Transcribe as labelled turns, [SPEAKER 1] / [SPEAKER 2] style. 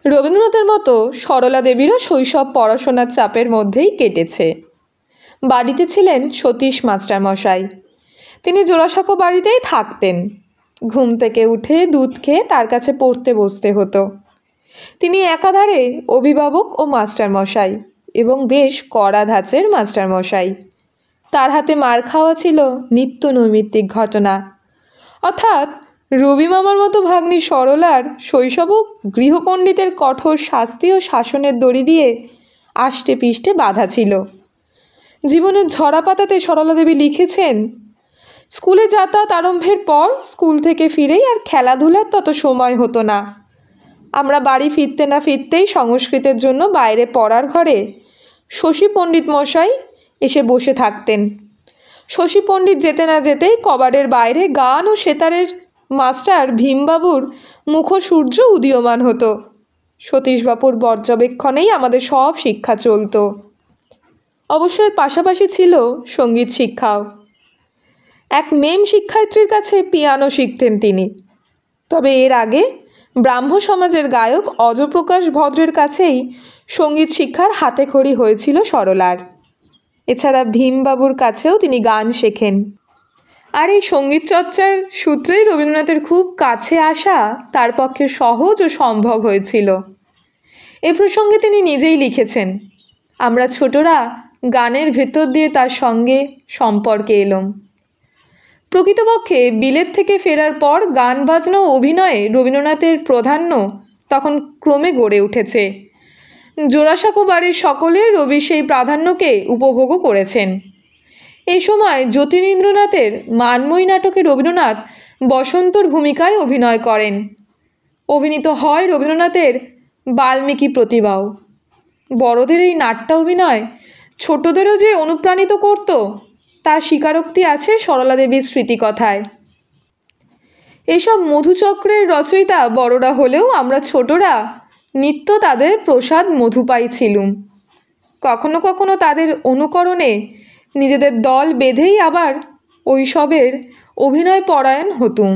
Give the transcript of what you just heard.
[SPEAKER 1] রবীন্দ্রনাথের মতো সরলা দেবীরও শৈশব পড়াশোনার চাপের মধ্যেই কেটেছে। বাড়িতে ছিলেন সতীশ মাস্টারমশাই। তিনি জোড়াসাঁকো বাড়িতেই থাকতেন। ঘুম থেকে উঠে দুধ খেয়ে তার কাছে পড়তে বসতে হতো। তিনি একাধারে অভিভাবক ও মাস্টারমশাই, এবং বেশ কড়া ধাঁচের মাস্টারমশাই। তার হাতে মার খাওয়া ছিল নিত্য নৈমিত্তিক ঘটনা। অর্থাৎ রবি মামার মতো ভাগ্নি সরলার শৈশবও গৃহপণ্ডিতের কঠোর শাস্তি ও শাসনের দড়ি দিয়ে আষ্টে পিষ্টে বাঁধা ছিল। জীবনের ঝরাপাতাতে সরলা দেবী লিখেছেন, স্কুলে যাতায়াত আরম্ভের পর স্কুল থেকে ফিরেই আর খেলাধুলার তত সময় হতো না। আমরা বাড়ি ফিরতে না ফিরতেই সংস্কৃতের জন্য বাইরে পড়ার ঘরে শশী পণ্ডিত মশাই এসে বসে থাকতেন। শশী পণ্ডিত যেতে না যেতেই কবাডের বাইরে গান ও সেতারের মাস্টার ভীমবাবুর মুখসূর্য উদীয়মান হতো। সতীশবাবুর পর্যবেক্ষণেই আমাদের সব শিক্ষা চলত। অবশ্যই পাশাপাশি ছিল সঙ্গীত শিক্ষাও। এক মেম শিক্ষায়িত্রীর কাছে পিয়ানো শিখতেন তিনি। তবে এর আগে ব্রাহ্ম সমাজের গায়ক অজপ্রকাশ ভদ্রের কাছেই সঙ্গীত শিক্ষার হাতেখড়ি হয়েছিল সরলার। এছাড়া ভীমবাবুর কাছেও তিনি গান শেখেন। আর এই সঙ্গীত চর্চার সূত্রেই রবীন্দ্রনাথের খুব কাছে আসা তার পক্ষে সহজ ও সম্ভব হয়েছিল। এ প্রসঙ্গে তিনি নিজেই লিখেছেন, আমরা ছোটরা গানের ভেতর দিয়ে তার সঙ্গে সম্পর্কে এলাম। প্রকৃতপক্ষে বিলেত থেকে ফেরার পর গান বাজনা ও অভিনয়ে রবীন্দ্রনাথের প্রাধান্য তখন ক্রমে গড়ে উঠেছে। জোড়াসাঁকো বাড়ির সকলে রবির সেই প্রাধান্যকে উপভোগও করেছেন। এই সময় যতীন্দ্রনাথের মানময়ী নাটকে রবীন্দ্রনাথ বসন্তর ভূমিকায় অভিনয় করেন। অভিনীত হয় রবীন্দ্রনাথের বাল্মীকি প্রতিভাও। বড়দের এই নাট্য অভিনয় ছোটদেরও যে অনুপ্রাণিত করত তার স্বীকারোক্তি আছে সরলা দেবীর স্মৃতিকথায়। এসব মধুচক্রের রচয়িতা বড়রা হলেও আমরা ছোটরা নিত্য তাদের প্রসাদ মধু পাইছিলুম। কখনো কখনো তাদের অনুকরণে নিজেদের দল বেঁধেই আবার ওইসবের অভিনয় পরায়ণ হতুম।